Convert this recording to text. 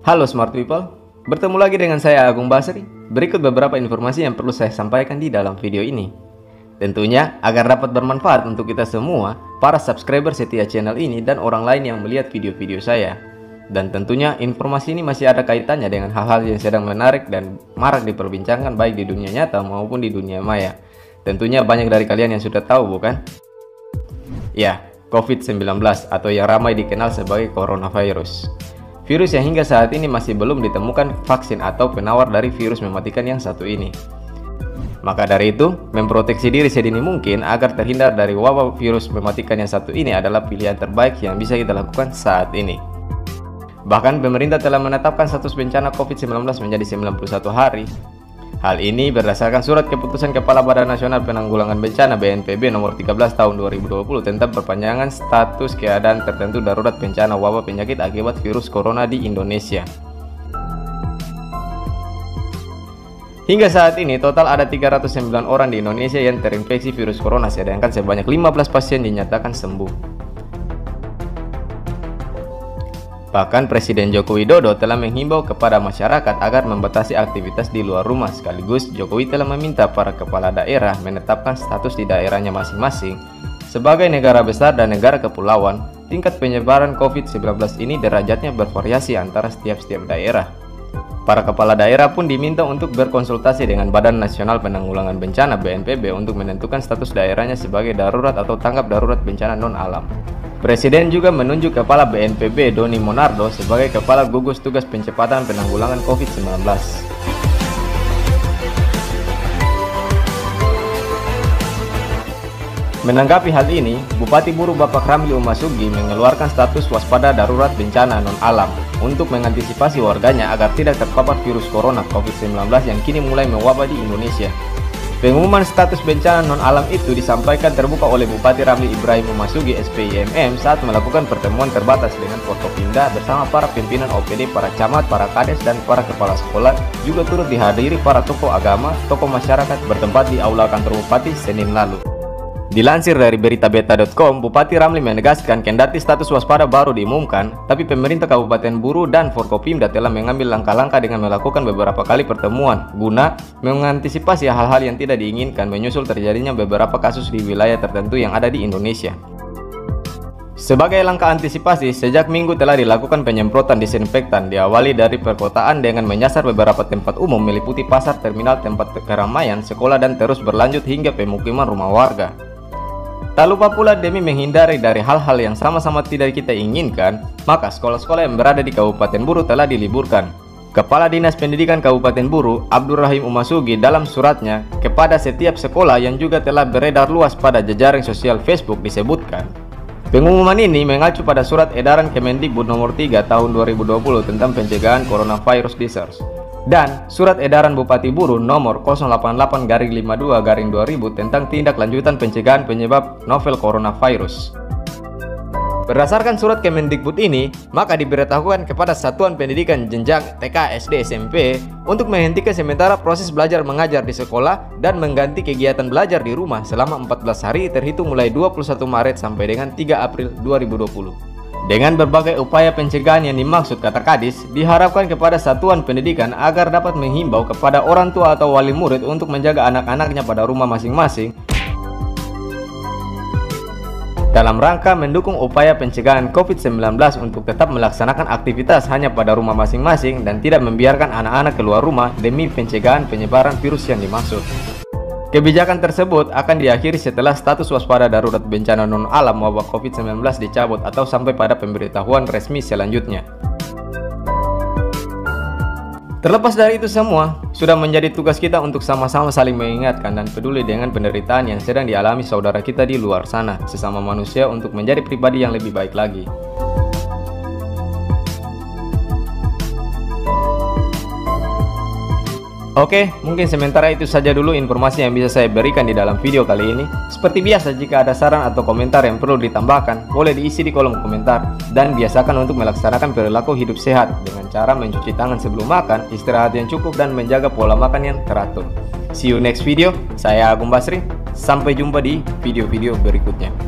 Halo Smart People, bertemu lagi dengan saya Agung Basri. Berikut beberapa informasi yang perlu saya sampaikan di dalam video ini. Tentunya agar dapat bermanfaat untuk kita semua, para subscriber setia channel ini dan orang lain yang melihat video-video saya. Dan tentunya informasi ini masih ada kaitannya dengan hal-hal yang sedang menarik dan marak diperbincangkan baik di dunia nyata maupun di dunia maya. Tentunya banyak dari kalian yang sudah tahu, bukan? Ya, COVID-19 atau yang ramai dikenal sebagai coronavirus. Virus yang hingga saat ini masih belum ditemukan vaksin atau penawar dari virus mematikan yang satu ini. Maka dari itu, memproteksi diri sedini mungkin agar terhindar dari wabah virus mematikan yang satu ini adalah pilihan terbaik yang bisa kita lakukan saat ini. Bahkan pemerintah telah menetapkan status bencana COVID-19 menjadi 91 hari. Hal ini berdasarkan surat keputusan Kepala Badan Nasional Penanggulangan Bencana BNPB nomor 13 tahun 2020 tentang perpanjangan status keadaan tertentu darurat bencana wabah penyakit akibat virus corona di Indonesia. Hingga saat ini total ada 309 orang di Indonesia yang terinfeksi virus corona, sedangkan sebanyak 15 pasien dinyatakan sembuh. Bahkan Presiden Joko Widodo telah menghimbau kepada masyarakat agar membatasi aktivitas di luar rumah. Sekaligus Jokowi telah meminta para kepala daerah menetapkan status di daerahnya masing-masing. Sebagai negara besar dan negara kepulauan, tingkat penyebaran COVID-19 ini derajatnya bervariasi antara setiap daerah. Para kepala daerah pun diminta untuk berkonsultasi dengan Badan Nasional Penanggulangan Bencana BNPB untuk menentukan status daerahnya sebagai darurat atau tanggap darurat bencana non-alam. Presiden juga menunjuk Kepala BNPB Doni Monardo sebagai Kepala Gugus Tugas Percepatan Penanggulangan COVID-19. Menanggapi hal ini, Bupati Buru Bapak Ramli Umasugi mengeluarkan status waspada darurat bencana non-alam untuk mengantisipasi warganya agar tidak terpapar virus corona COVID-19 yang kini mulai mewabah di Indonesia. Pengumuman status bencana non-alam itu disampaikan terbuka oleh Bupati Ramli Ibrahim Umasugi SPIMM saat melakukan pertemuan terbatas dengan Forkopimda bersama para pimpinan OPD, para camat, para kades, dan para kepala sekolah. Juga turut dihadiri para tokoh agama, tokoh masyarakat bertempat di Aula Kantor Bupati Senin lalu. Dilansir dari beritabeta.com, Bupati Ramli menegaskan kendati status waspada baru diumumkan, tapi pemerintah Kabupaten Buru dan Forkopimda telah mengambil langkah-langkah dengan melakukan beberapa kali pertemuan guna mengantisipasi hal-hal yang tidak diinginkan menyusul terjadinya beberapa kasus di wilayah tertentu yang ada di Indonesia. Sebagai langkah antisipasi, sejak Minggu telah dilakukan penyemprotan disinfektan diawali dari perkotaan dengan menyasar beberapa tempat umum meliputi pasar, terminal, tempat keramaian, sekolah, dan terus berlanjut hingga pemukiman rumah warga. Tak lupa pula demi menghindari dari hal-hal yang sama-sama tidak kita inginkan, maka sekolah-sekolah yang berada di Kabupaten Buru telah diliburkan. Kepala Dinas Pendidikan Kabupaten Buru, Abdul Rahim Umasugi, dalam suratnya kepada setiap sekolah yang juga telah beredar luas pada jejaring sosial Facebook disebutkan, pengumuman ini mengacu pada surat edaran Kemendikbud nomor 3 tahun 2020 tentang pencegahan coronavirus disease dan surat edaran Bupati Buru nomor 088/52/2000 tentang tindak lanjutan pencegahan penyebab novel coronavirus. Berdasarkan surat Kemendikbud ini, maka diberitahukan kepada satuan pendidikan jenjang TK, SD, SMP untuk menghentikan sementara proses belajar mengajar di sekolah dan mengganti kegiatan belajar di rumah selama 14 hari terhitung mulai 21 Maret sampai dengan 3 April 2020. Dengan berbagai upaya pencegahan yang dimaksud, kata Kadis, diharapkan kepada satuan pendidikan agar dapat menghimbau kepada orang tua atau wali murid untuk menjaga anak-anaknya pada rumah masing-masing dalam rangka mendukung upaya pencegahan COVID-19 untuk tetap melaksanakan aktivitas hanya pada rumah masing-masing dan tidak membiarkan anak-anak keluar rumah demi pencegahan penyebaran virus yang dimaksud. Kebijakan tersebut akan diakhiri setelah status waspada darurat bencana non-alam wabah COVID-19 dicabut atau sampai pada pemberitahuan resmi selanjutnya. Terlepas dari itu semua, sudah menjadi tugas kita untuk sama-sama saling mengingatkan dan peduli dengan penderitaan yang sedang dialami saudara kita di luar sana, sesama manusia, untuk menjadi pribadi yang lebih baik lagi. Oke, mungkin sementara itu saja dulu informasi yang bisa saya berikan di dalam video kali ini. Seperti biasa, jika ada saran atau komentar yang perlu ditambahkan, boleh diisi di kolom komentar. Dan biasakan untuk melaksanakan perilaku hidup sehat dengan cara mencuci tangan sebelum makan, istirahat yang cukup, dan menjaga pola makan yang teratur. See you next video, saya Agung Basri. Sampai jumpa di video-video berikutnya.